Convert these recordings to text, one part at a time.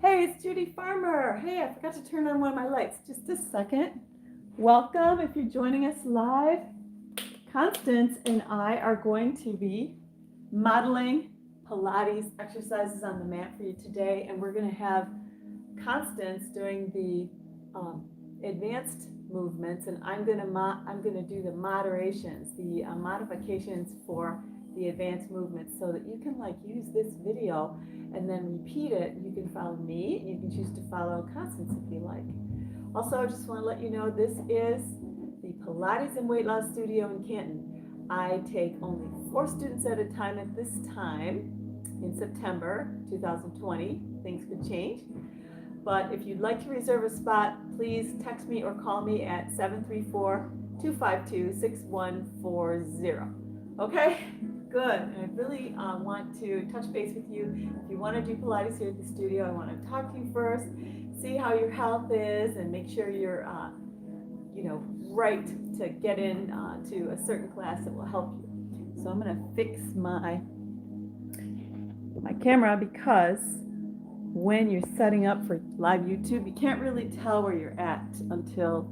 Hey, it's Judy Farmer. Hey, I forgot to turn on one of my lights. Just a second. Welcome if you're joining us live. Constance and I are going to be modeling Pilates exercises on the mat for you today, and we're going to have Constance doing the advanced movements, and I'm going to do the moderations, the modifications for the advanced movements, so that you can use this video and then repeat it. You can follow me, and you can choose to follow Constance if you like. Also, I just want to let you know this is the Pilates and Weight Loss Studio in Canton. I take only 4 students at a time at this time in September 2020. Things could change. But if you'd like to reserve a spot, please text me or call me at 734-252-6140. Okay? Good. And I really want to touch base with you. If you want to do Pilates here at the studio, I want to talk to you first, see how your health is, and make sure you're right to get in to a certain class that will help you. So I'm going to fix my camera, because when you're setting up for live YouTube, you can't really tell where you're at until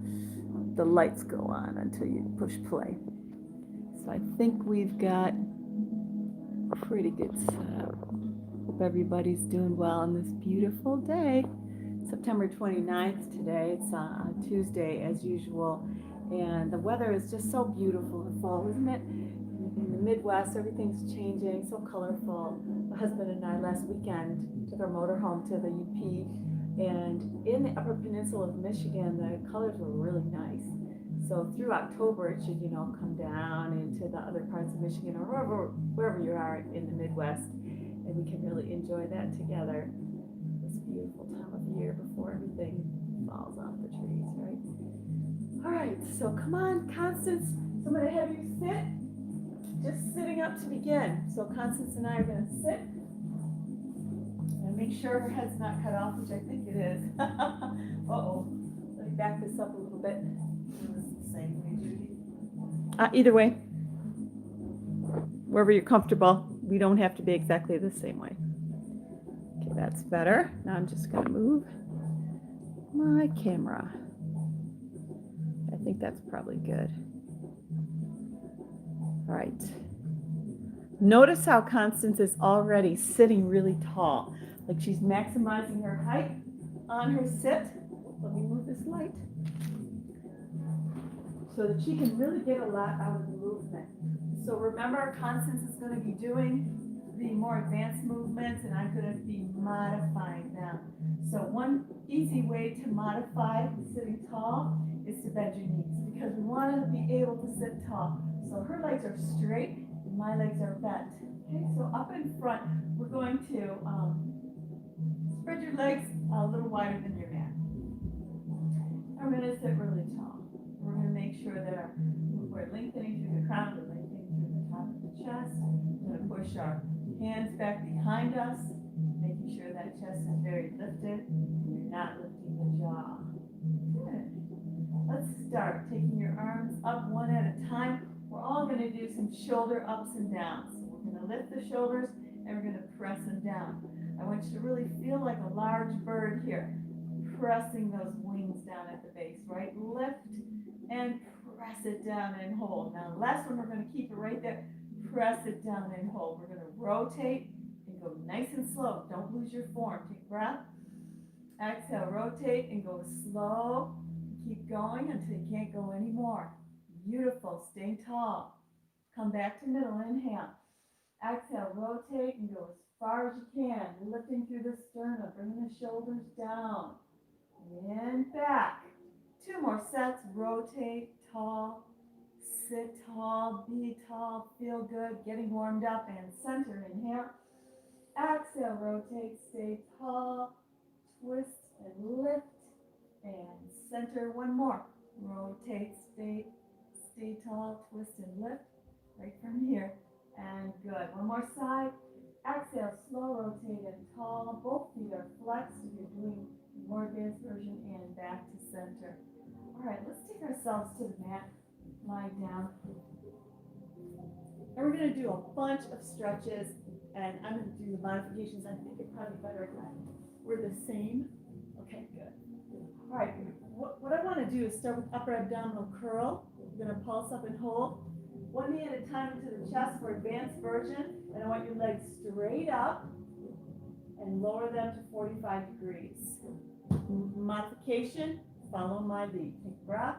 the lights go on, until you push play. So I think we've got a pretty good setup. Hope everybody's doing well on this beautiful day. September 29th today. It's a Tuesday as usual, and the weather is just so beautiful in fall, isn't it? In the Midwest, everything's changing, so colorful. My husband and I last weekend took our motorhome to the UP, and in the Upper Peninsula of Michigan, the colors were really nice. So through October, it should, come down into the other parts of Michigan, or wherever you are in the Midwest, and we can really enjoy that together. This beautiful time of year before everything falls off the trees, right? All right, so come on, Constance. So I'm going to have you sit, just sitting up to begin. So Constance and I are going to sit and make sure her head's not cut off, which I think it is. Uh-oh. Let me back this up a little bit. Same way, Judy? Either way. Wherever you're comfortable. We don't have to be exactly the same way. Okay, that's better. Now I'm just going to move my camera. I think that's probably good. All right. Notice how Constance is already sitting really tall. Like she's maximizing her height on her sit. Let me move this light. So that she can really get a lot out of the movement. So remember, Constance is going to be doing the more advanced movements, and I'm going to be modifying them. So one easy way to modify sitting tall is to bend your knees, because we want to be able to sit tall. So her legs are straight and my legs are bent. Okay, so up in front, we're going to spread your legs a little wider than your mat. And we're going to sit really tall. We're going to make sure that we're lengthening through the crown, we're lengthening through the top of the chest. We're going to push our hands back behind us, making sure that chest is very lifted. You're not lifting the jaw. Good. Let's start taking your arms up one at a time. We're all going to do some shoulder ups and downs. So we're going to lift the shoulders and we're going to press them down. I want you to really feel like a large bird here, pressing those wings down at the base, right? Lift and press it down and hold. Now the last one, we're going to keep it right there. Press it down and hold. We're going to rotate and go nice and slow. Don't lose your form. Take a breath. Exhale, rotate and go slow. Keep going until you can't go anymore. Beautiful. Stay tall. Come back to middle. Inhale. Exhale, rotate and go as far as you can. Lifting through the sternum. Bring the shoulders down. And back. 2 more sets. Rotate, tall, sit tall, be tall, feel good, getting warmed up, and center. Inhale. Exhale, rotate, stay tall, twist and lift, and center. 1 more. Rotate, stay tall, twist and lift, right from here. And good. 1 more side. Exhale, slow, rotate and tall. Both feet are flexed if you're doing the more advanced version, and back to center. All right, let's take ourselves to the mat. Lie down. And we're going to do a bunch of stretches, and I'm going to do the modifications. I think it's probably better if I We're the same. Okay, good. All right, what I want to do is start with upper abdominal curl. We're going to pulse up and hold. One knee at a time into the chest for advanced version. And I want your legs straight up and lower them to 45 degrees. Modification, follow my lead. Take a breath,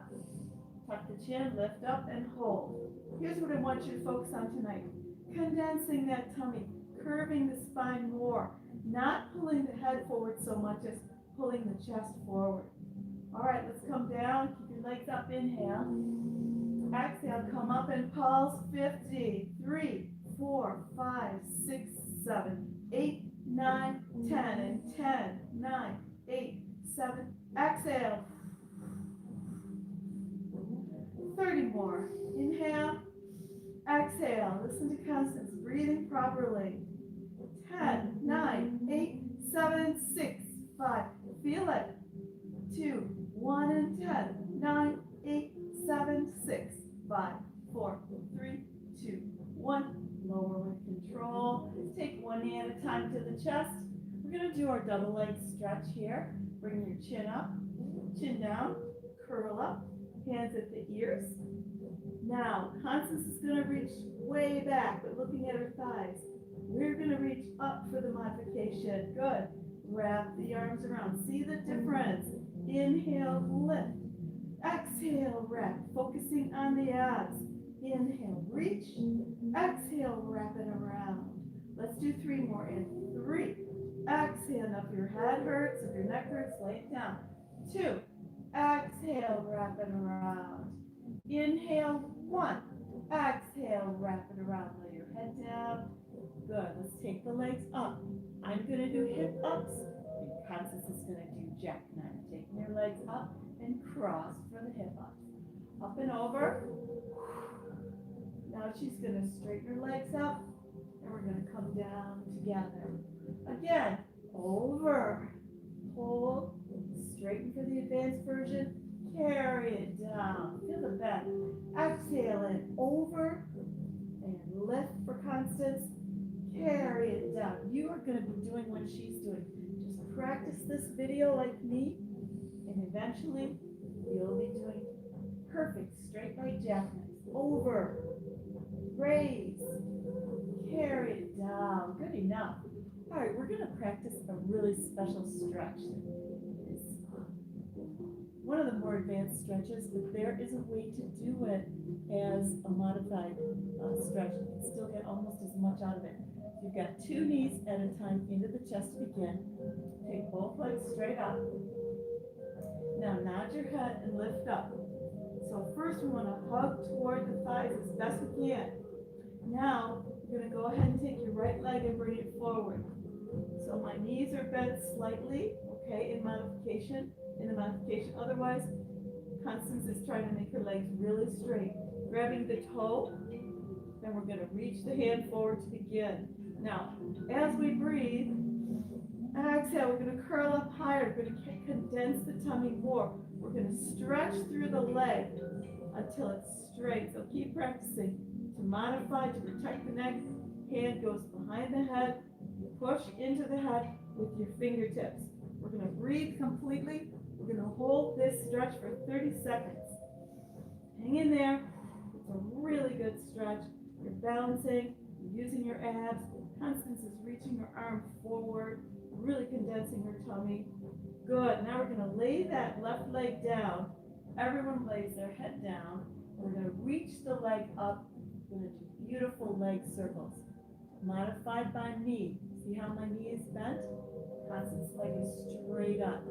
tuck the chin, lift up and hold. Here's what I want you to focus on tonight. Condensing that tummy, curving the spine more, not pulling the head forward so much as pulling the chest forward. All right, let's come down, keep your legs up, inhale. Exhale, come up and pulse, 50, 3, 4, 5, 6, 7, 8, 9, 10, and 10, 9, 8, 7, exhale. 30 more. Inhale, exhale. Listen to Constance, breathing properly. 10, 9, 8, 7, 6, 5. Feel it. 2, 1, and 10, 9, 8, 7, 6, 5, 4, 3, 2, 1. Lower with control. Take one knee at a time to the chest. We're going to do our double leg stretch here. Bring your chin up, chin down, curl up, hands at the ears. Now, Constance is going to reach way back, but looking at her thighs. We're going to reach up for the modification. Good. Wrap the arms around. See the difference. Inhale, lift. Exhale, wrap. Focusing on the abs. Inhale, reach. Exhale, wrap it around. Let's do 3 more. In 3. Exhale. Now if your head hurts, if your neck hurts, lay it down. 2. Exhale, wrap it around. Inhale, 1. Exhale, wrap it around. Lay your head down. Good. Let's take the legs up. I'm going to do hip ups. And Constance is going to do jackknife. Taking your legs up and cross for the hip ups. Up and over. Now she's going to straighten her legs up. And we're going to come down together. Again, over. Hold. Straighten for the advanced version. Carry it down. Feel the bend. Exhale in. Over. And lift for Constance. Carry it down. You are going to be doing what she's doing. Just practice this video like me. And eventually, you'll be doing perfect straight leg jackknives. Over. Raise. Carry it down. Good enough. All right, we're going to practice a really special stretch. It's one of the more advanced stretches, but there is a way to do it as a modified stretch. You can still get almost as much out of it. You've got 2 knees at a time into the chest to begin. Take both legs straight up. Now nod your head and lift up. So first we want to hug toward the thighs as best we can. Now you're going to go ahead and take your right leg and bring it forward. So my knees are bent slightly, okay, in the modification. Otherwise, Constance is trying to make her legs really straight. Grabbing the toe, then we're going to reach the hand forward to begin. Now, as we breathe, exhale, we're going to curl up higher. We're going to condense the tummy more. We're going to stretch through the leg until it's straight. So keep practicing. To modify, to protect the neck, hand goes behind the head. Push into the head with your fingertips. We're going to breathe completely. We're going to hold this stretch for 30 seconds. Hang in there. It's a really good stretch. You're balancing, you're using your abs. Constance is reaching her arm forward, really condensing her tummy. Good. Now we're going to lay that left leg down. Everyone lays their head down. We're going to reach the leg up. We're going to do beautiful leg circles. Modified by me. See how my knee is bent? Constance's leg is straight up.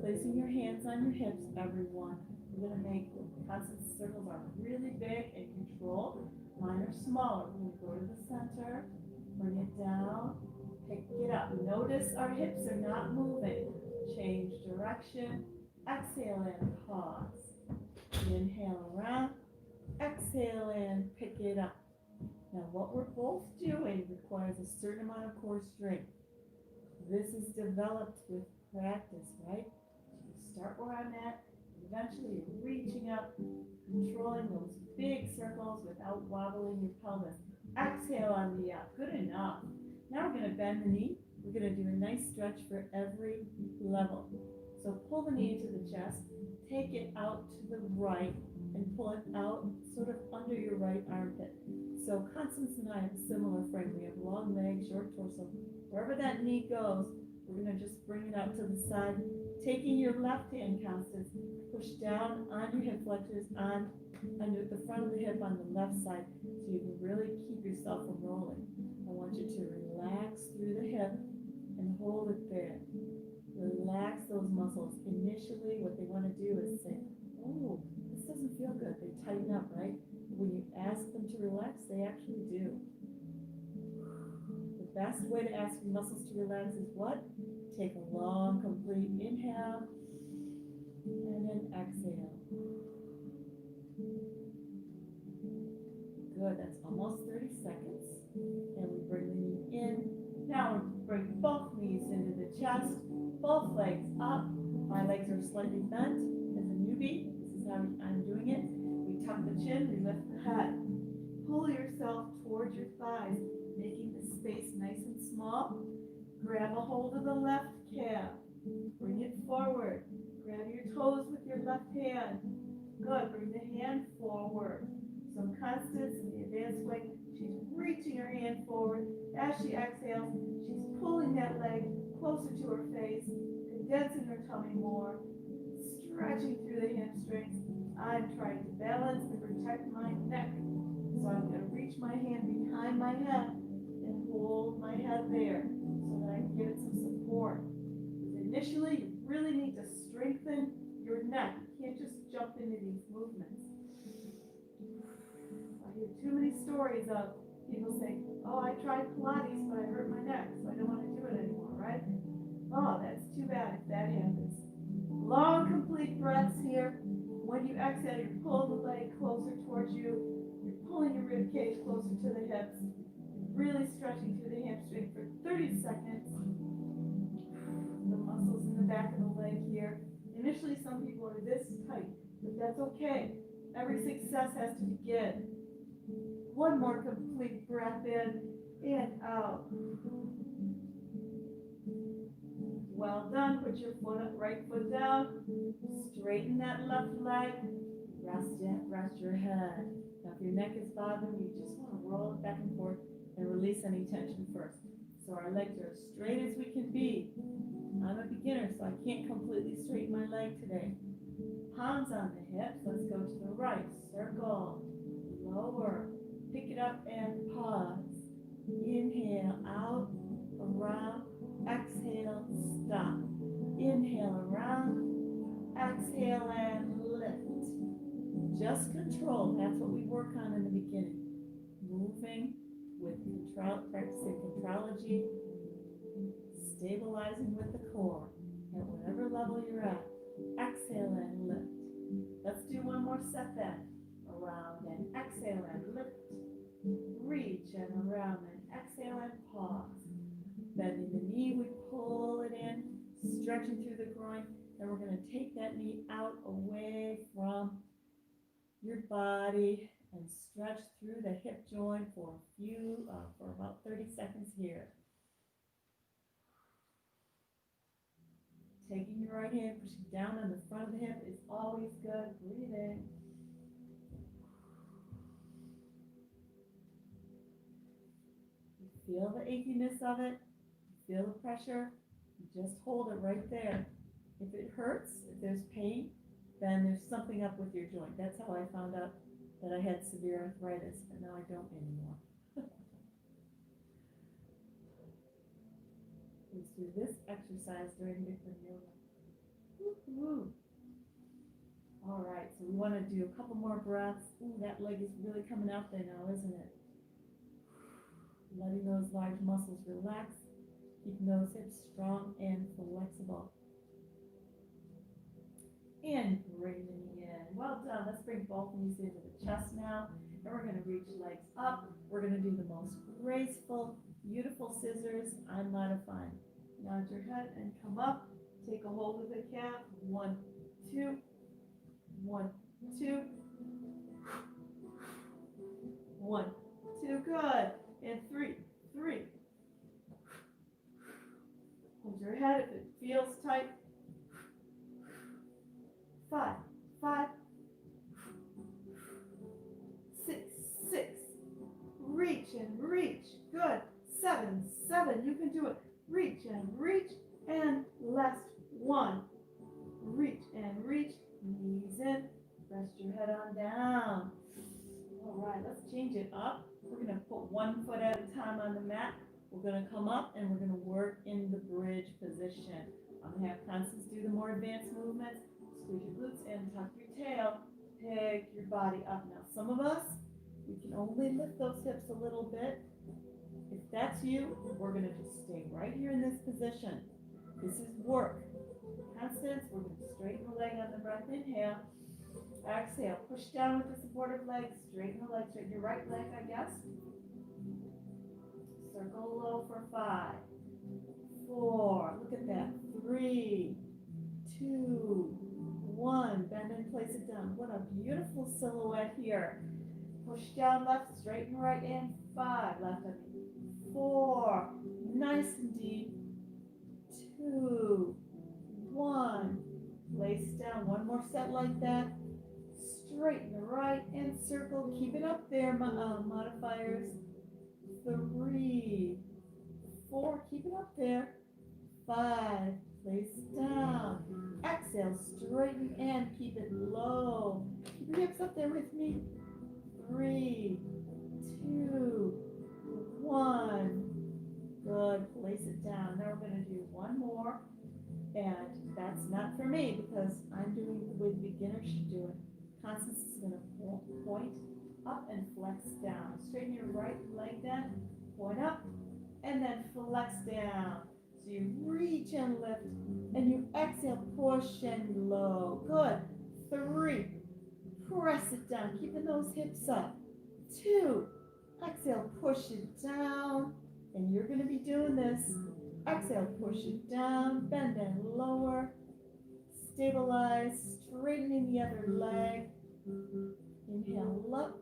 Placing your hands on your hips, everyone. We're going to make Constance's circles are really big and controlled. Mine are smaller. We're going to go to the center, bring it down, pick it up. Notice our hips are not moving. Change direction. Exhale in, pause. Inhale around. Exhale in, pick it up. Now what we're both doing requires a certain amount of core strength. This is developed with practice, right? You start where I'm at, eventually you're reaching up, controlling those big circles without wobbling your pelvis. Exhale on the up, good enough. Now we're going to bend the knee, We're going to do a nice stretch for every level. So pull the knee into the chest, take it out to the right, and pull it out sort of under your right armpit. So Constance and I have a similar frame. We have long legs, short torso. Wherever that knee goes, we're going to just bring it out to the side. Taking your left hand, Constance, push down on your hip flexors, under the front of the hip on the left side, so you can really keep yourself from rolling. I want you to relax through the hip and hold it there. Relax those muscles. Initially, what they want to do is say, oh, this doesn't feel good. They tighten up, right? When you ask them to relax, they actually do. The best way to ask your muscles to relax is what? Take a long, complete inhale, and then exhale. Good, that's almost 30 seconds. And we bring the knee in. Now we bring both knees into the chest, both legs up. My legs are slightly bent as a newbie. This is how I'm doing it. We tuck the chin, we lift the head. Pull yourself towards your thighs, making the space nice and small. Grab a hold of the left calf. Bring it forward. Grab your toes with your left hand. Good, bring the hand forward. So Constance, in the advanced way, she's reaching her hand forward. As she exhales, she's pulling that leg closer to her face, condensing her tummy more, stretching through the hamstrings. I'm trying to balance and protect my neck. So I'm going to reach my hand behind my head and hold my head there so that I can give it some support. Initially, you really need to strengthen your neck. You can't just jump into these movements. I hear too many stories of people saying, oh, I tried Pilates, but I hurt my neck, so I don't want to do it anymore, right? Oh, that's too bad if that happens. Long, complete breaths here. When you exhale, you're pulling the leg closer towards you. You're pulling your rib cage closer to the hips. Really stretching through the hamstring for 30 seconds. The muscles in the back of the leg here. Initially, some people are this tight, but that's okay. Every success has to begin. One more complete breath in and out. Well done. Put your right foot down. Straighten that left leg. Rest your head. Now, if your neck is bothering you, just want to roll it back and forth and release any tension first. So our legs are as straight as we can be. I'm a beginner, so I can't completely straighten my leg today. Palms on the hips. Let's go to the right. Circle. Lower. Pick it up and pause. Inhale out, around, exhale, stop. Inhale around, exhale and lift. Just control. That's what we work on in the beginning. Moving with control, practicing contrology, stabilizing with the core at whatever level you're at. Exhale and lift. Let's do one more set then. Around and exhale and lift. Reach and around and exhale and pause. Bending the knee, we pull it in, stretching through the groin, and we're going to take that knee out away from your body and stretch through the hip joint for about 30 seconds here. Taking your right hand, pushing down on the front of the hip is always good. Breathe in. You feel the achiness of it. You feel the pressure. You just hold it right there. If it hurts, if there's pain, then there's something up with your joint. That's how I found out that I had severe arthritis, but now I don't anymore. Let's do this exercise during Bikram yoga. Woo-hoo. All right, so we want to do a couple more breaths. Ooh, that leg is really coming out there now, isn't it? Letting those large muscles relax, keeping those hips strong and flexible. And bring the knee in. Well done. Let's bring both knees into the chest now. And we're going to reach legs up. We're going to do the most graceful, beautiful scissors. I'm modifying. Nod your head and come up. Take a hold of the calf. 1, 2. 1, 2. 1, 2. Good. And 3, 3. Hold your head if it feels tight. 5, 5, 6, 6. Reach and reach. Good. 7, 7. You can do it. Reach and reach. And last 1. Reach and reach. Knees in. Rest your head on down. All right, let's change it up. We're going to put 1 foot at a time on the mat. We're going to come up and we're going to work in the bridge position. I'm going to have Constance do the more advanced movements. Squeeze your glutes and tuck your tail. Pick your body up. Now, some of us, we can only lift those hips a little bit. If that's you, we're going to just stay right here in this position. This is work. Constance, we're going to straighten the leg on the breath. Inhale. Exhale. Push down with the supportive leg. Straighten the leg. Straighten your right leg, I guess. Circle low for 5, 4. Look at that. 3, 2, 1. Bend and place it down. What a beautiful silhouette here. Push down left, straighten right, and 5. Left up. 4. Nice and deep. 2, 1. Place down. One more set like that. Straighten the right and circle. Keep it up there, modifiers. 3, 4. Keep it up there. 5. Place down. Exhale. Straighten and keep it low. Keep your hips up there with me. 3, 2, 1. Good. Place it down. Now we're going to do 1 more. And that's not for me because I'm doing it the way beginners should do it. Constance is going to point up and flex down. Straighten your right leg then. Point up and then flex down. So you reach and lift and you exhale, push and low. Good. 3. Press it down, keeping those hips up. 2. Exhale, push it down. And you're going to be doing this. Exhale, push it down, bend and lower. Stabilize, straightening the other leg. Inhale up.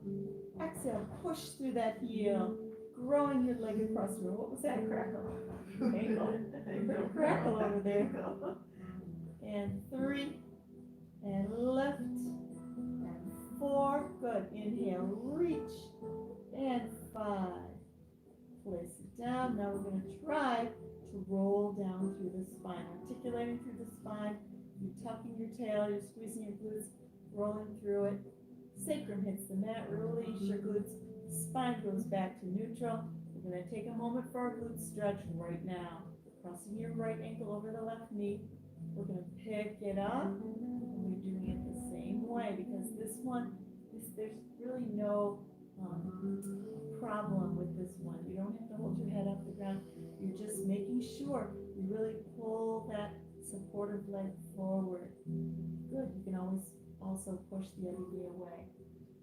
Exhale, push through that heel. Growing your leg across the room. What was that? Crackle. Ankle. Little crackle over there. And 3. And lift. And 4. Good. Inhale, reach. And 5. Place it down. Now we're going to try to roll down through the spine. Articulating through the spine. You're tucking your tail. You're squeezing your glutes. Rolling through it. Sacrum hits the mat. Release your glutes. Spine goes back to neutral. We're going to take a moment for our glute stretch right now. Crossing your right ankle over the left knee. We're going to pick it up. And we're doing it the same way because this one, there's really no problem with this one. You don't have to hold your head off the ground. You're just making sure you really pull that supportive leg forward. Good. You can always also push the other knee away.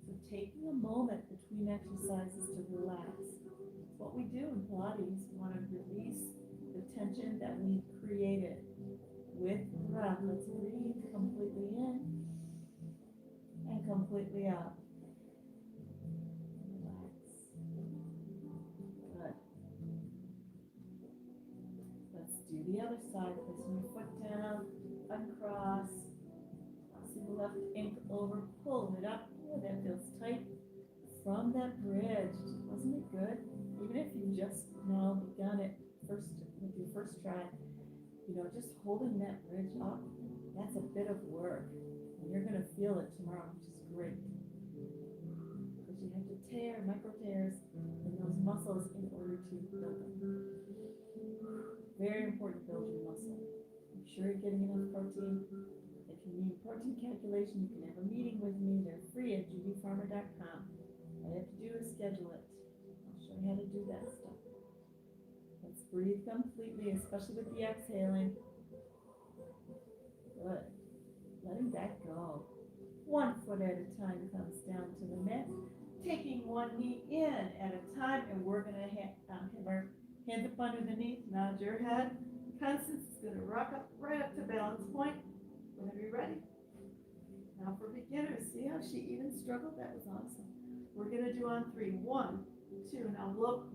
So taking a moment between exercises to relax. It's what we do in Pilates. We want to release the tension that we've created with breath. Let's breathe completely in and completely out. Relax. Good. Let's do the other side. Placing your foot down, uncross. Crossing the left ankle over, pull it up. Oh, that feels tight. From that bridge. Wasn't it good? Even if you just now begun it with your first try, just holding that bridge up, that's a bit of work. And you're going to feel it tomorrow, which is great. Because you have to tear, micro tears in those muscles in order to build them. Very important to build your muscle. Make sure you're getting enough protein. If you need protein calculation, you can have a meeting with me. They're free at JudyFarmer.com. All you have to do is schedule it. I'll show you how to do that stuff. Let's breathe completely, especially with the exhaling. Good. Letting that go. 1 foot at a time comes down to the mat. Taking one knee in at a time, and we're going to have our hands up underneath. Nod your head. Constance is going to rock up right up to balance point. Whenever you're ready. Now for beginners, see how she even struggled? That was awesome. We're going to do on 3. 1, 2. Now look,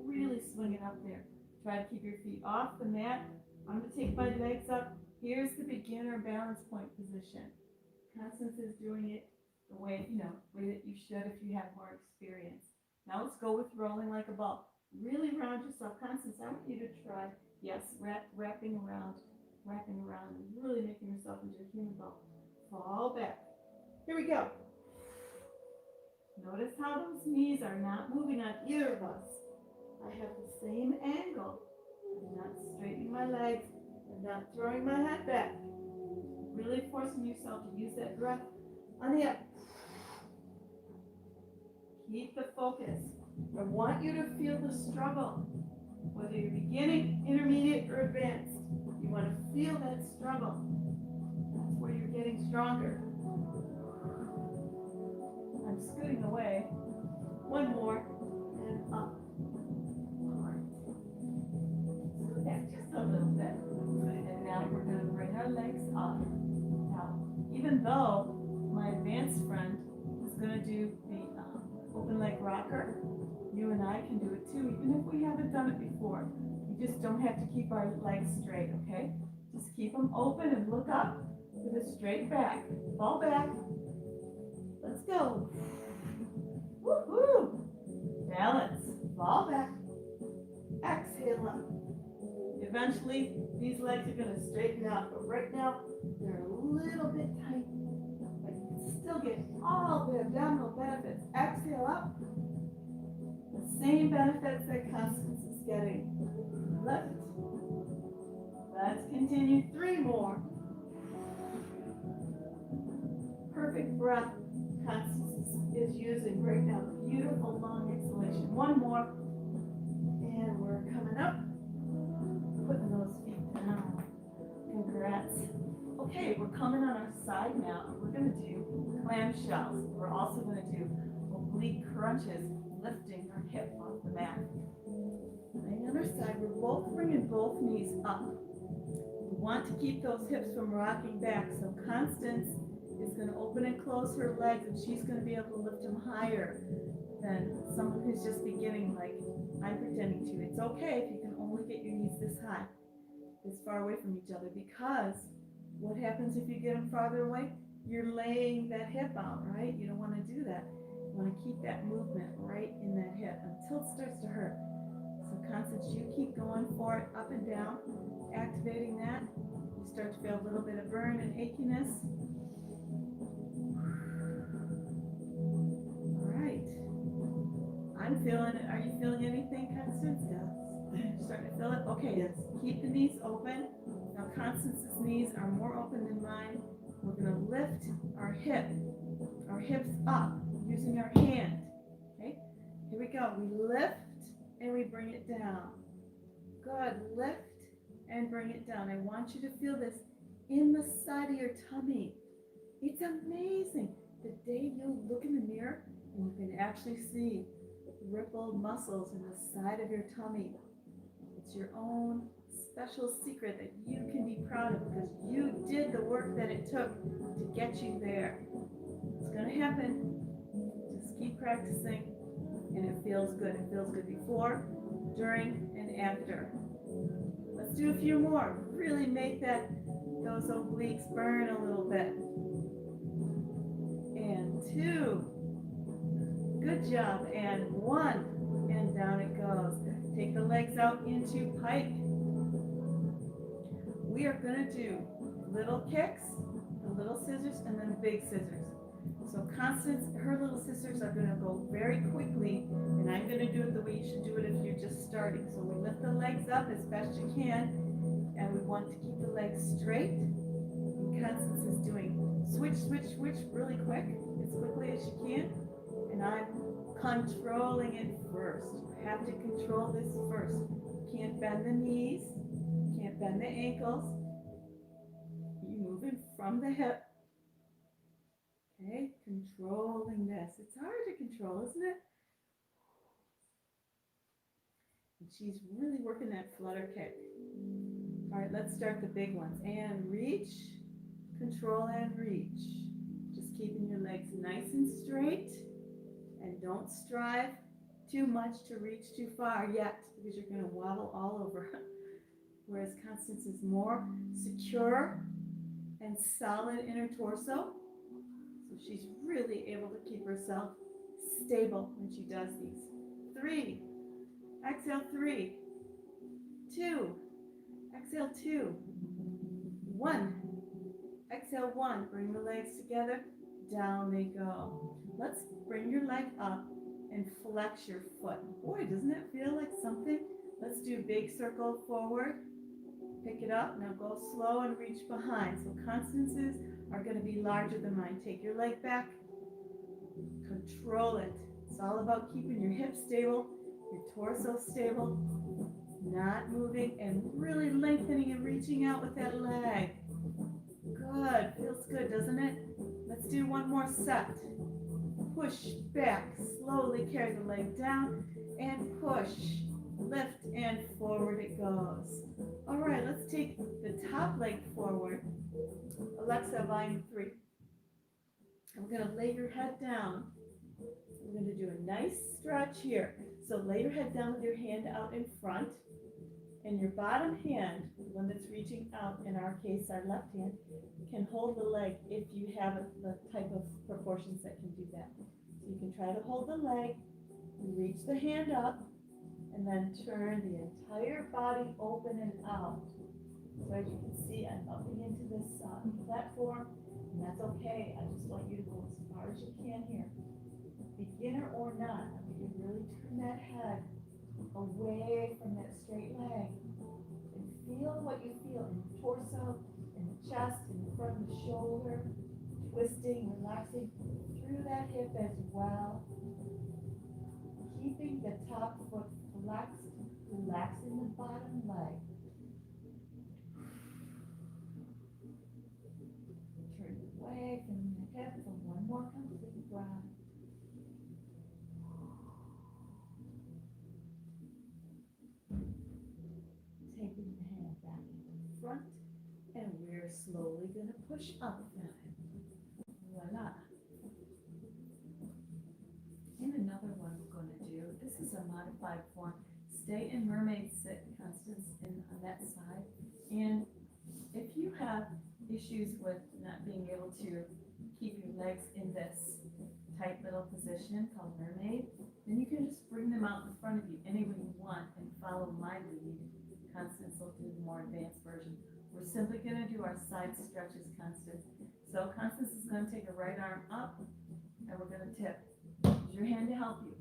really swing it up there. Try to keep your feet off the mat. I'm going to take my legs up. Here's the beginner balance point position. Constance is doing it the way, way that you should if you have more experience. Now let's go with rolling like a ball. Really round yourself. Constance, I want you to try, yes, wrapping around, and really making yourself into a human ball. Fall back. Here we go. Notice how those knees are not moving on either of us. I have the same angle. I'm not straightening my legs. I'm not throwing my head back. Really forcing yourself to use that breath on the up. Keep the focus. I want you to feel the struggle. Whether you're beginning, intermediate, or advanced, you want to feel that struggle. That's where you're getting stronger. I'm scooting away. One more, and up. All right. Scoot back just a little bit. And now we're going to bring our legs up. Now, even though my advanced friend is going to do the open leg rocker, you and I can do it too, even if we haven't done it before. We just don't have to keep our legs straight, okay? Just keep them open and look up with a straight back. Fall back. Let's go. Woohoo! Balance. Fall back. Exhale up. Eventually, these legs are going to straighten out, but right now, they're a little bit tight. But you can still get all the abdominal benefits. Exhale up. The same benefits that Constance is getting. Lift. Let's continue. 3 more. Perfect breath Constance is using right now. Beautiful long exhalation. 1 more. And we're coming up. Putting those feet down. Congrats. Okay, we're coming on our side now. We're going to do clamshells. We're also going to do oblique crunches, lifting our hip off the mat. On the other side, we're both bringing both knees up. We want to keep those hips from rocking back, so Constance is going to open and close her legs, and she's going to be able to lift them higher than someone who's just beginning like I'm pretending to. It's okay if you can only get your knees this high, this far away from each other, because what happens if you get them farther away? You're laying that hip out, right? You don't want to do that. You want to keep that movement right in that hip until it starts to hurt. So Constance, you keep going for it, up and down, activating that. You start to feel a little bit of burn and achiness. All right. I'm feeling it. Are you feeling anything, Constance? Yes. Starting to feel it? Okay, Yes. Keep the knees open. Now Constance's knees are more open than mine. We're going to lift our hips up using our hand. Okay, here we go. We lift and we bring it down. Good, lift and bring it down. I want you to feel this in the side of your tummy. It's amazing. The day you look in the mirror and you can actually see rippled muscles in the side of your tummy. It's your own special secret that you can be proud of because you did the work that it took to get you there. It's going to happen. Just keep practicing and it feels good. It feels good before, during, and after. Let's do a few more. Really make those obliques burn a little bit. And 2. Good job. And 1. And down it goes. Take the legs out into pike. We are going to do little kicks, the little scissors, and then big scissors. So Constance, her little scissors are going to go very quickly, and I'm going to do it the way you should do it if you're just starting. So we lift the legs up as best you can, and we want to keep the legs straight. And Constance is doing switch, switch, switch really quick, as quickly as you can, and I'm controlling it first. You have to control this first. You can't bend the knees. Can't bend the ankles. You're moving from the hip. Okay, controlling this. It's hard to control, isn't it? And she's really working that flutter kick. All right, let's start the big ones. And reach, control, and reach. Just keeping your legs nice and straight. And don't strive too much to reach too far yet, because you're going to wobble all over. whereas Constance is more secure and solid in her torso. So she's really able to keep herself stable when she does these. 3, exhale 3, 2, exhale 2, 1, exhale 1, bring the legs together, down they go. Let's bring your leg up and flex your foot. Boy, doesn't it feel like something? Let's do big circle forward, pick it up, now go slow and reach behind. So Constance's are going to be larger than mine. Take your leg back, control it. It's all about keeping your hips stable, your torso stable, not moving, and really lengthening and reaching out with that leg. Good, feels good, doesn't it? Let's do one more set. Push back, slowly carry the leg down, and push, lift, and forward it goes. All right, let's take the top leg forward. Alexa, volume 3. I'm going to lay your head down. We're going to do a nice stretch here. So lay your head down with your hand out in front, and your bottom hand, the one that's reaching out, in our case our left hand, can hold the leg if you have the type of proportions that can do that. So you can try to hold the leg, reach the hand up, and then turn the entire body open and out. So as you can see, I'm upping into this platform, and that's okay. I just want you to go as far as you can here. Beginner or not, I want you to really turn that head away from that straight leg. And feel what you feel in the torso, in the chest, in the front of the shoulder, twisting, relaxing through that hip as well. Keeping the top foot flexed, relaxing the bottom leg. Turn away from the hip for one more complete breath. Taking the hand back in front, and we're slowly going to push up now. Voila. And another one we're going to do, this is a modified form. Stay in mermaid sit, Constance, on that side. And if you have issues with not being able to keep your legs in this tight little position called mermaid, then you can just bring them out in front of you any way you want and follow my lead. Constance will do the more advanced version. We're simply going to do our side stretches, Constance. So Constance is going to take her right arm up, and we're going to tip. Use your hand to help you.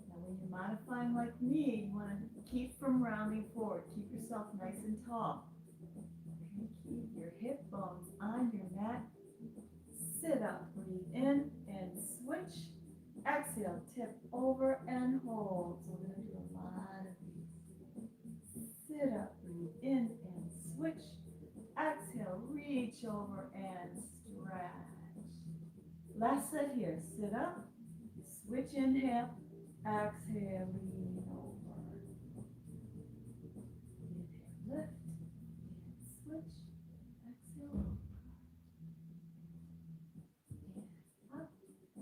Now when you're modifying like me, you want to keep from rounding forward. Keep yourself nice and tall. Okay, keep your hip bones on your mat. Sit up, breathe in, and switch. Exhale, tip over and hold. So we're going to do a lot of these. Sit up, breathe in, and switch. Exhale, reach over and stretch. Last set here. Sit up, switch, inhale, exhale, lean over. Inhale, lift, and switch. Exhale, over. And up.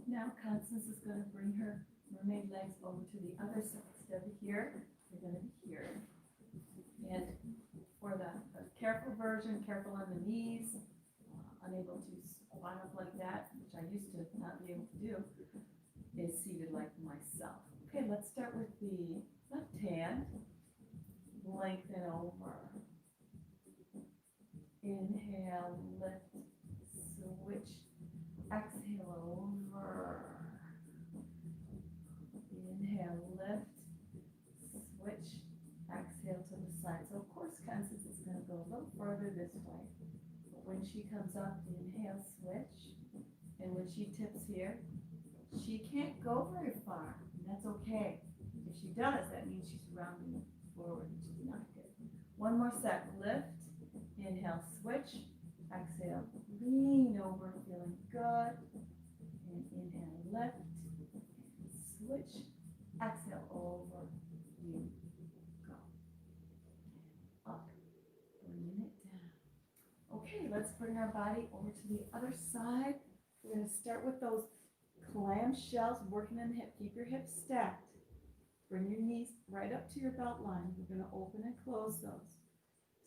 Now Constance is going to bring her mermaid legs over to the other side. Instead of here, you're going to be here. And for the careful version, careful on the knees, unable to squat up like that, which I used to not be able to do, is seated like myself. Okay, let's start with the left hand. Lengthen over. Inhale, lift, switch. Exhale, over. Inhale, lift, switch. Exhale to the side. So of course Constance is going to go a little further this way. But when she comes up, inhale, switch. And when she tips here, she can't go very far. And that's okay. If she does, that means she's rounding forward, which is not good. One more set. Lift. Inhale, switch. Exhale, lean over, feeling good. And inhale, lift. And switch. Exhale, over. You go. Up. Bringing it down. Okay, let's bring our body over to the other side. We're going to start with those clamshells, working in the hip. Keep your hips stacked. Bring your knees right up to your belt line. We're going to open and close those.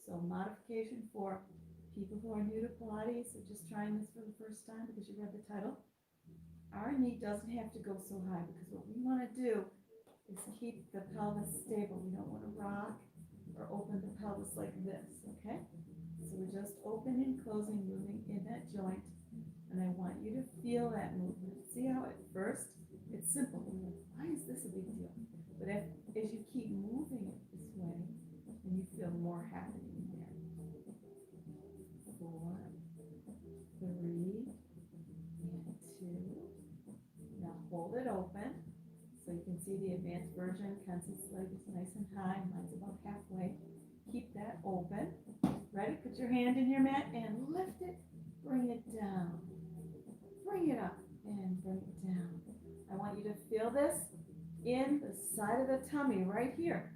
So modification for people who are new to Pilates or just trying this for the first time because you read the title. Our knee doesn't have to go so high because what we want to do is keep the pelvis stable. We don't want to rock or open the pelvis like this, okay? So we're just opening, closing, moving in that joint. And I want you to feel that movement. See how at first it's simple. You're like, why is this a big deal? But as you keep moving it this way, then you feel more happening there. 4, 3, and 2. Now hold it open. So you can see the advanced version. Constance leg is nice and high. Mine's about halfway. Keep that open. Ready? Put your hand in your mat and lift it. Bring it down. Bring it up and bring it down. I want you to feel this in the side of the tummy right here.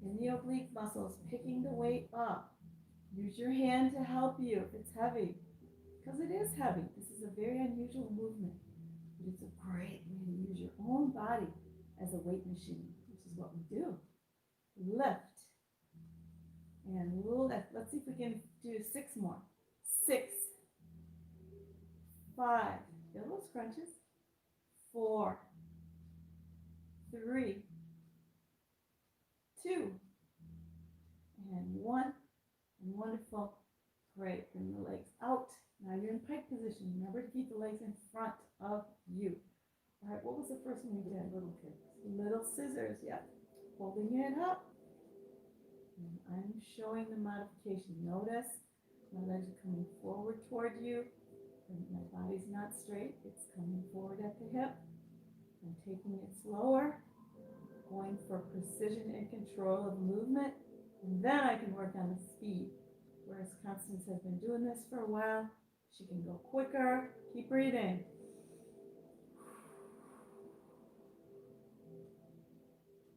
In the oblique muscles, picking the weight up. Use your hand to help you if it's heavy. Because it is heavy. This is a very unusual movement. But it's a great way to use your own body as a weight machine, which is what we do. Lift. And lift. Let's see if we can do 6 more. 6. 5. Feel those crunches. 4. 3. 2. And 1. And wonderful. Great. Bring the legs out. Now you're in pike position. Remember to keep the legs in front of you. All right, what was the first one we did? Little kicks. Little scissors, yep. Holding it up. And I'm showing the modification. Notice my legs are coming forward toward you. And my body's not straight. It's coming forward at the hip. I'm taking it slower. Going for precision and control of movement. And then I can work on the speed. Whereas Constance has been doing this for a while. She can go quicker. Keep breathing.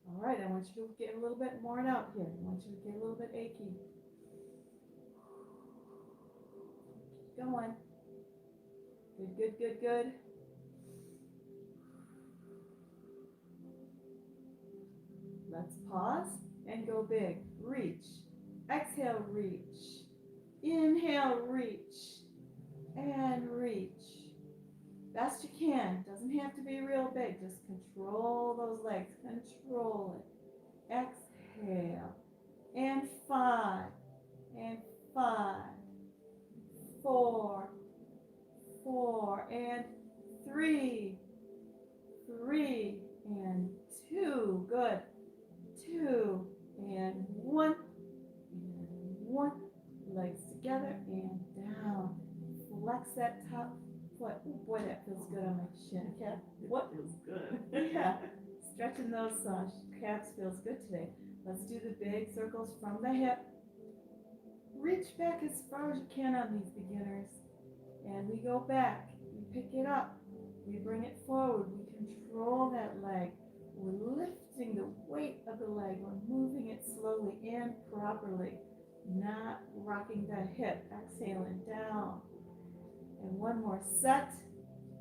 All right, I want you to get a little bit worn out here. I want you to get a little bit achy. Keep going. Good, good, good, good. Let's pause and go big. Reach. Exhale, reach. Inhale, reach. And reach. Best you can. Doesn't have to be real big. Just control those legs. Control it. Exhale. And 5. And 5. 4. 4. And 3. 3. And 2. Good. 2. And 1. And 1. Legs together and down. Flex that top foot. Oh boy, that feels good on my shin cap. What feels good? Yeah, stretching those calves feels good today. Let's do the big circles from the hip. Reach back as far as you can on these beginners. And we go back. We pick it up. We bring it forward. We control that leg. We're lifting the weight of the leg. We're moving it slowly and properly. Not rocking the hip. Exhaling down. And one more set.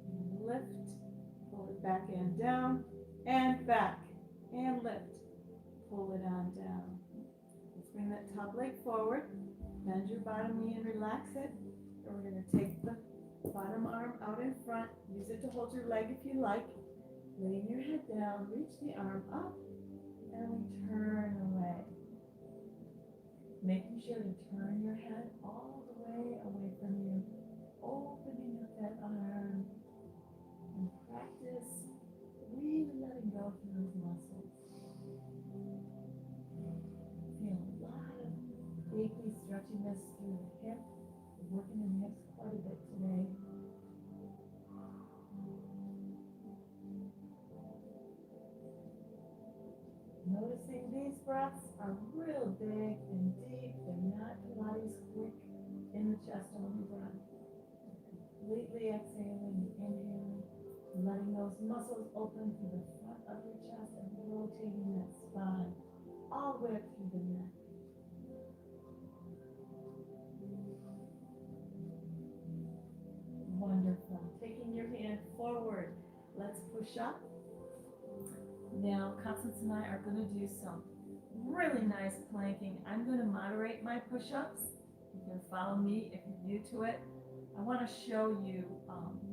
And lift. Pull it back and down. And back. And lift. Pull it on down. Let's bring that top leg forward. Bend your bottom knee and relax it. And we're going to take the bottom arm out in front. Use it to hold your leg if you like. Laying your head down. Reach the arm up. And we turn away. Making sure to turn your head all the way away from you. Opening up that arm. And practice really letting go through those muscles. Feel a lot of achy stretchiness through the hip. We're working in the hips quite a bit today. Noticing these breaths are real big and deep. They're not Pilates quick in the chest only breath. Completely exhaling and inhaling, letting those muscles open through the front of your chest and rotating that spine all the way up through the neck. Wonderful. Taking your hand forward. Let's push up. Now, Constance and I are going to do some really nice planking. I'm going to moderate my push-ups. You can follow me if you're new to it. I want to show you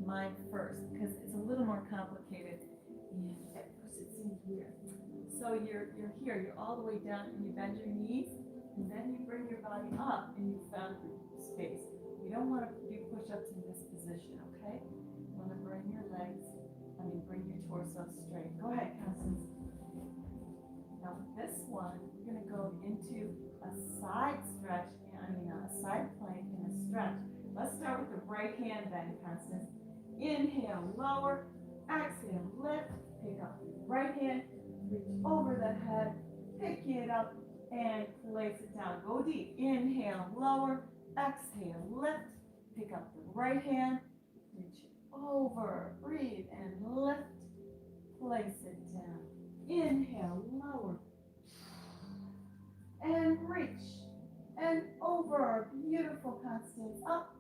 mine first because it's a little more complicated. And at first it's in here. So you're here, you're all the way down and you bend your knees and then you bring your body up and you found your space. We don't want to do push-ups in this position, okay? You want to bring your torso straight. Go ahead, Constance. Now with this one, we're going to go into a side stretch, a side plank and a stretch. Let's start with the right hand then, Constance. Inhale, lower, exhale, lift, pick up. Right hand, reach over the head, pick it up, and place it down. Go deep. Inhale, lower, exhale, lift, pick up the right hand, reach over, breathe, and lift, place it down. Inhale, lower, and reach, and over. Beautiful, Constance. Up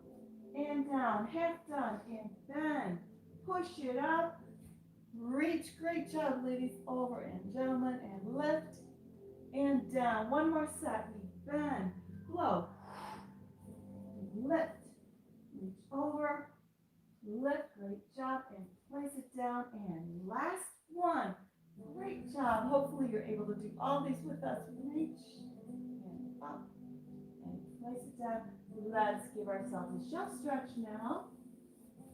and down, half done, and bend. Push it up, reach. Great job, ladies. Over and gentlemen, and lift and down. One more set. We bend, low, lift, reach over, lift. Great job, and place it down. And last one. Great job. Hopefully you're able to do all these with us. Reach and up and place it down. Let's give ourselves a shelf stretch now,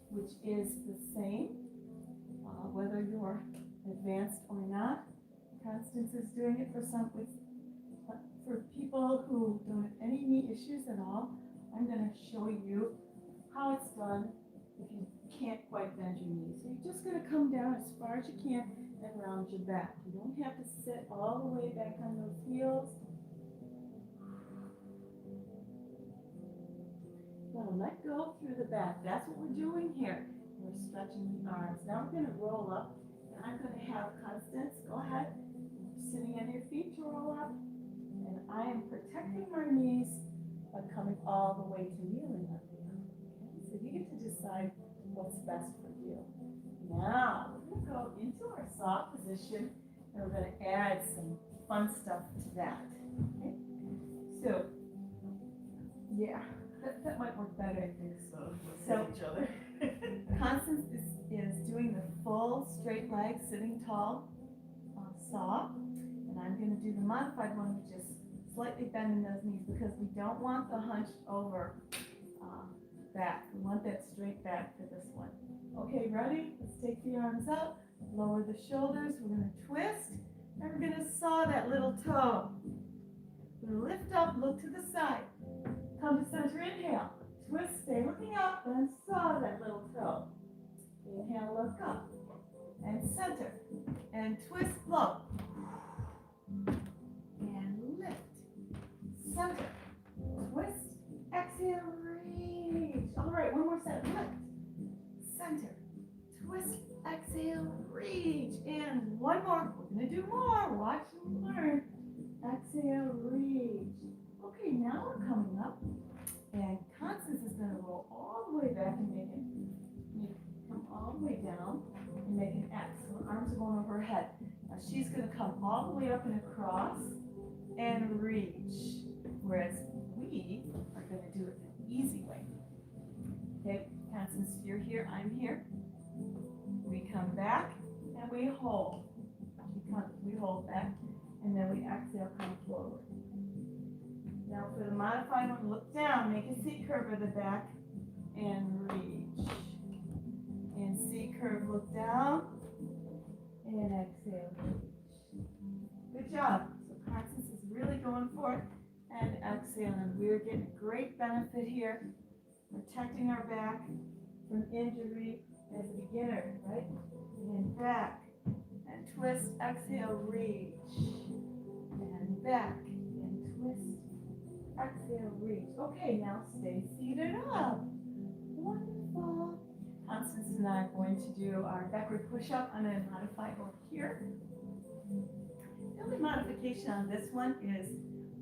which is the same, whether you're advanced or not. Constance is doing it for people who don't have any knee issues at all. I'm going to show you how it's done if you can't quite bend your knees. So you're just going to come down as far as you can and round your back. You don't have to sit all the way back on those heels. So let go through the back. That's what we're doing here. We're stretching the arms. Now we're going to roll up. And I'm going to have Constance, go ahead, sitting on your feet to roll up. And I am protecting my knees by coming all the way to kneeling up here. Okay? So you get to decide what's best for you. Now we're going to go into our soft position and we're going to add some fun stuff to that. Okay? So, yeah. That might work better, I think so. Each other. Constance is doing the full straight leg, sitting tall, soft, and I'm going to do the modified one, which is slightly bending those knees because we don't want the hunched over back. We want that straight back for this one. Okay, ready? Let's take the arms up, lower the shoulders. We're going to twist, and we're going to saw that little toe. We're going to lift up, look to the side. Come to center, inhale, twist, stay looking up, and saw that little toe. Inhale, look up, and center, and twist, low, and lift, center, twist, exhale, reach. All right, one more set, lift, center, twist, exhale, reach, and one more. We're going to do more. Watch and learn. Exhale, reach. Okay, now we're coming up, and Constance is going to roll all the way back and make it come all the way down and make an X. So her arms are going over her head. Now she's going to come all the way up and across and reach, whereas we are going to do it the easy way. Okay, Constance, you're here, I'm here. We come back and we hold. We hold back, and then we exhale, come forward. Now for the modified one, look down, make a C curve at the back, and reach. And C curve, look down, and exhale, reach. Good job. So Constance is really going for it, and exhaling. We're getting a great benefit here, protecting our back from injury as a beginner, right? And back, and twist, exhale, reach, and back, and twist, exhale, reach. Okay, now stay seated up. Wonderful. Constance and I are going to do our backward push-up. I'm going to modify over here. The only modification on this one is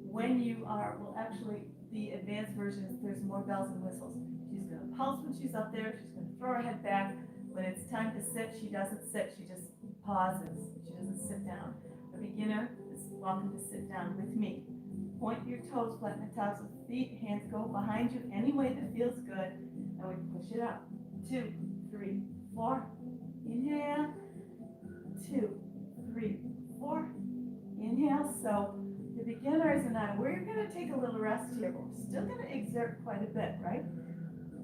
when you are, well actually the advanced version is there's more bells and whistles. She's going to pulse when she's up there. She's going to throw her head back. When it's time to sit, she doesn't sit. She just pauses. She doesn't sit down. The beginner is welcome to sit down with me. Point your toes, flatten the tops of the feet, hands go behind you any way that feels good, and we push it up. 2, 3, 4. Inhale. 2, 3, 4. Inhale. So the beginners and I, we're going to take a little rest here, but we're still going to exert quite a bit, right?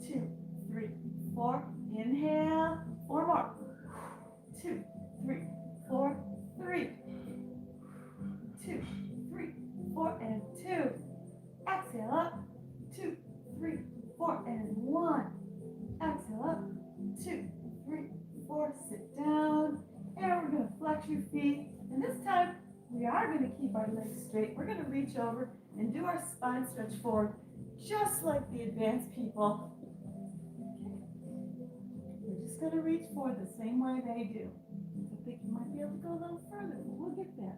2, 3, 4. Inhale. 4 more. 2, 3, 4. 3. 2, 3, 4, and 2. Exhale up. 2, 3, 4, and 1. Exhale up. 2, 3, 4. Sit down. And we're going to flex your feet. And this time, we are going to keep our legs straight. We're going to reach over and do our spine stretch forward, just like the advanced people. Okay. We're just going to reach forward the same way they do. I think you might be able to go a little further, but we'll get there.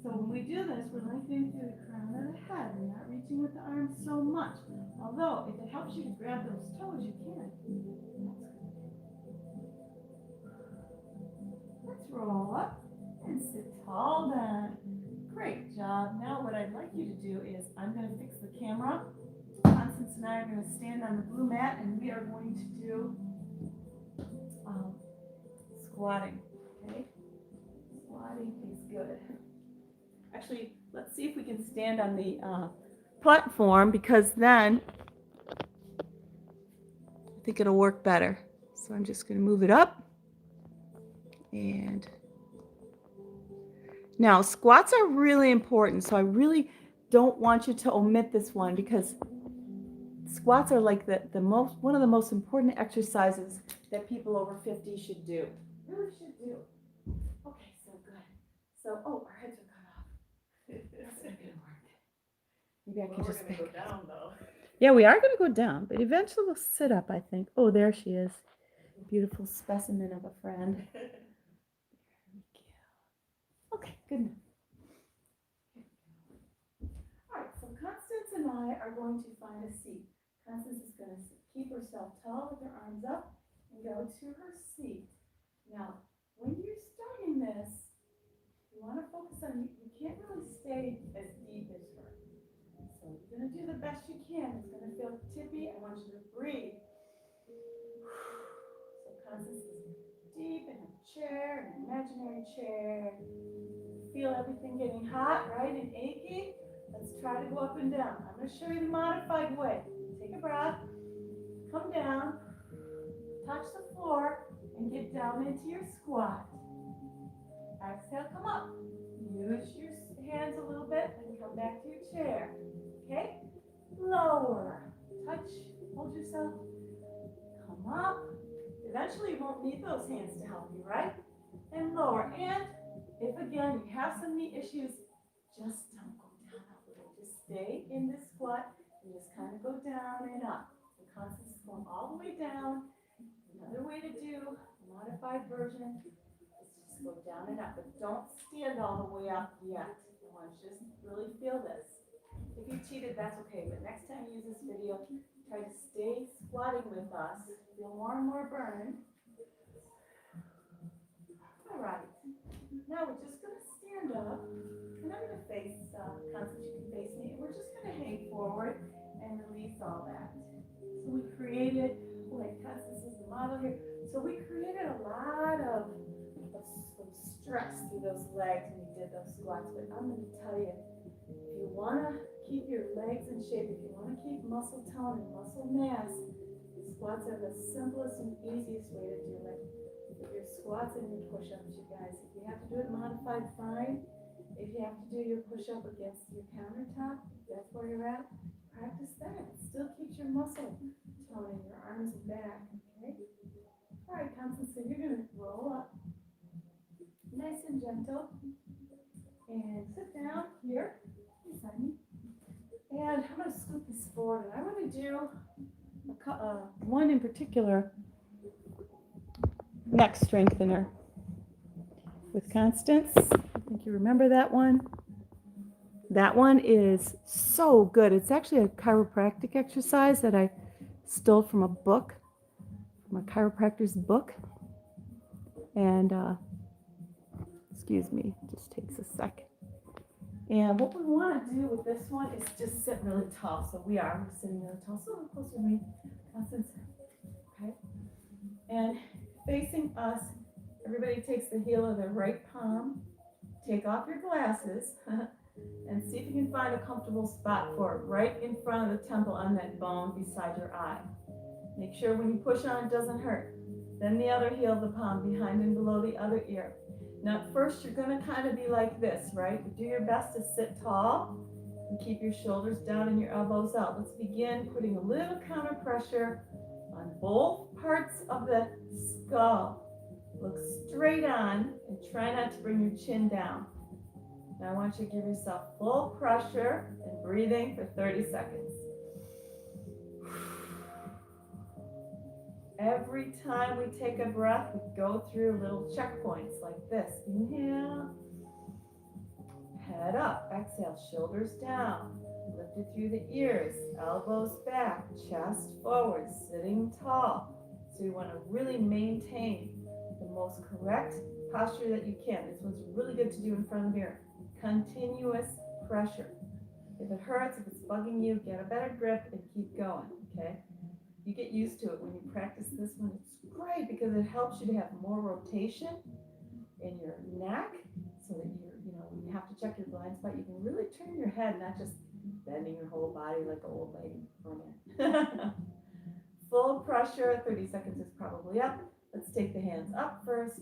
So when we do this, we're lengthening through the crown of the head. We're not reaching with the arms so much. Although, if it helps you to grab those toes, you can. Let's roll up and sit tall down. Great job. Now what I'd like you to do is I'm going to fix the camera. Constance and I are going to stand on the blue mat and we are going to do squatting. Okay? Squatting is good. Actually, let's see if we can stand on the platform, because then I think it'll work better. So I'm just going to move it up. And now squats are really important. So I really don't want you to omit this one, because squats are like one of the most important exercises that people over 50 should do. Really should do. Okay, so good. So, our heads are cut off. That's not gonna work. Maybe I can just go down though. Yeah, we are gonna go down, but eventually we'll sit up, I think. Oh, there she is. Beautiful specimen of a friend. There we go. Okay, good enough. All right, so Constance and I are going to find a seat. Constance is going to keep herself tall with her arms up and go to her seat. Now, when you're starting this, you want to focus on, you can't really stay as deep as her. So you're going to do the best you can. It's going to feel tippy. I want you to breathe. So Constance is deep in her chair, an imaginary chair. Feel everything getting hot, right, and achy. Let's try to go up and down. I'm going to show you the modified way. Take a breath, come down, touch the floor, and get down into your squat. Exhale, come up. Use your hands a little bit, and come back to your chair. Okay? Lower. Touch, hold yourself. Come up. Eventually, you won't need those hands to help you, right? And lower. And if, again, you have some knee issues, just don't go down a little. Just stay in this squat and just kind of go down and up. So Constance is going all the way down. Another way to do a modified version is just go down and up, but don't stand all the way up yet. I want you to just really feel this. If you cheated, that's okay, but next time you use this video, try to stay squatting with us. Feel more and more burn. All right. Now we're just going to stand up, and I'm going to face, Constance, you can face me, and we're just going to hang forward and release all that. So we created, like Constance is the model here, so we created a lot of stress through those legs when we did those squats, but I'm going to tell you, if you want to keep your legs in shape, if you want to keep muscle tone and muscle mass, squats are the simplest and easiest way to do it. With your squats and your push-ups, you guys. If you have to do it modified, fine. If you have to do your push-up against your countertop, that's where you're at, practice that. It still keeps your muscle tone in your arms and back, okay? All right, Constance, so you're going to roll up, nice and gentle, and sit down here beside me. And I'm going to scoot this forward, and I want to do one in particular, neck strengthener with Constance. I think you remember that one. That one is so good. It's actually a chiropractic exercise that I stole from a book, from a chiropractor's book. And excuse me, just takes a second. And what we want to do with this one is just sit really tall. So we're sitting really tall. So a little closer to me, Constance. Okay. And facing us, everybody takes the heel of their right palm. Take off your glasses and see if you can find a comfortable spot for it right in front of the temple on that bone beside your eye. Make sure when you push on it doesn't hurt. Then the other heel of the palm behind and below the other ear. Now at first you're going to kind of be like this, right? But do your best to sit tall and keep your shoulders down and your elbows out. Let's begin putting a little counter pressure on both parts of the skull. Look straight on and try not to bring your chin down. Now I want you to give yourself full pressure and breathing for 30 seconds. Every time we take a breath, we go through little checkpoints like this. Inhale, head up, exhale, shoulders down, lift it through the ears, elbows back, chest forward, sitting tall. So you want to really maintain the most correct posture that you can. This one's really good to do in front of the mirror. Continuous pressure. If it hurts, if it's bugging you, get a better grip and keep going, okay? You get used to it when you practice this one. It's great because it helps you to have more rotation in your neck so that when you have to check your blind spot, you can really turn your head, not just bending your whole body like an old lady for a minute. Full pressure, 30 seconds is probably up. Let's take the hands up first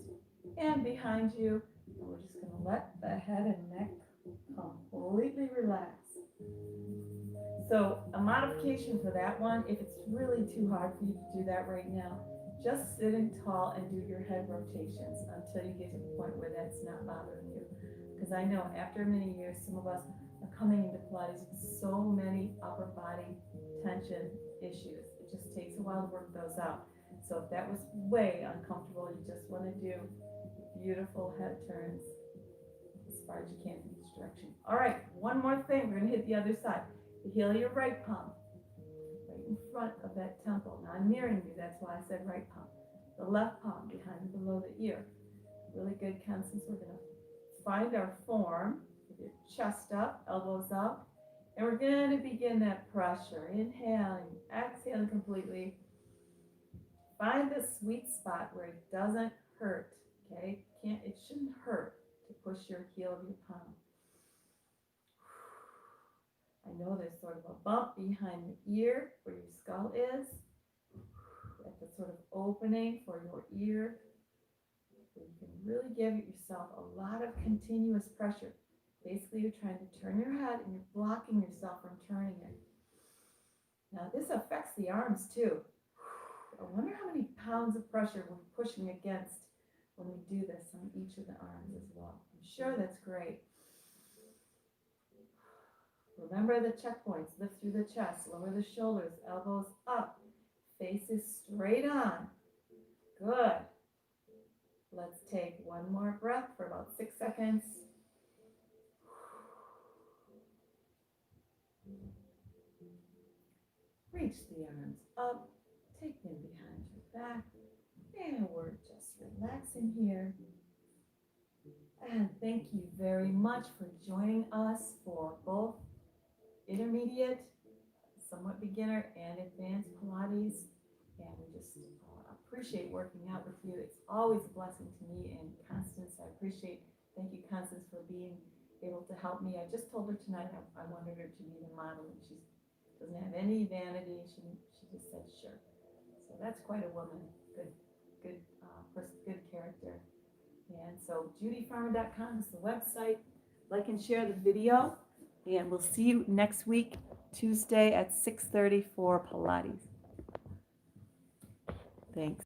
and behind you. And we're just going to let the head and neck completely relax. So a modification for that one, if it's really too hard for you to do that right now, just sitting tall and do your head rotations until you get to the point where that's not bothering you. Because I know after many years, some of us are coming into Pilates with so many upper body tension issues. It just takes a while to work those out. So if that was way uncomfortable, you just want to do beautiful head turns as far as you can in each direction. All right, one more thing. We're going to hit the other side. The heel of your right palm, right in front of that temple. Now I'm mirroring you, that's why I said right palm. The left palm behind and below the ear. Really good, Constance. We're going to find our form with your chest up, elbows up, and we're going to begin that pressure. Inhaling, exhaling completely. Find the sweet spot where it doesn't hurt, okay? It shouldn't hurt to push your heel of your palm. I know there's sort of a bump behind the ear where your skull is, at the sort of opening for your ear. You can really give yourself a lot of continuous pressure. Basically, you're trying to turn your head and you're blocking yourself from turning it. Now, this affects the arms too. I wonder how many pounds of pressure we're pushing against when we do this on each of the arms as well. I'm sure that's great. Remember the checkpoints. Lift through the chest, lower the shoulders, elbows up, faces straight on. Good. Let's take one more breath for about 6 seconds. Reach the arms up, take them behind your back, and we're just relaxing here. And thank you very much for joining us for both intermediate, somewhat beginner, and advanced Pilates. And we just appreciate working out with you. It's always a blessing to me and Constance. Thank you, Constance, for being able to help me. I just told her tonight I wanted her to be the model, and she doesn't have any vanity. She just said sure. So that's quite a woman. Good person, good character. And so JudyFarmer.com is the website. Like and share the video. And we'll see you next week, Tuesday at 6:30 for Pilates. Thanks.